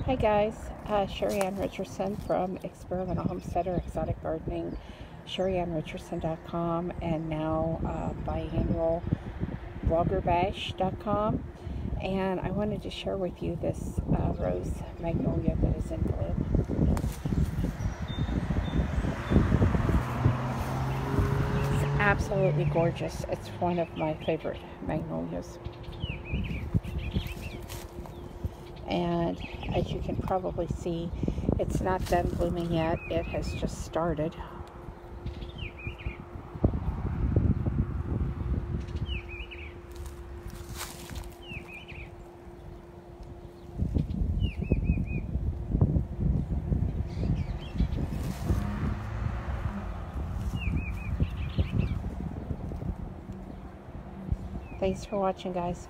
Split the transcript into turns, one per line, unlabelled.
Hi guys, Sheri Ann Richerson from Experimental Homesteader Exotic Gardening, SheriAnnRicherson.com, and now biannual bloggerbash.com. And I wanted to share with you this Rose Magnolia that is in bloom. It's absolutely gorgeous. It's one of my favorite magnolias. And as you can probably see, it's not done blooming yet. It has just started. Thanks for watching, guys.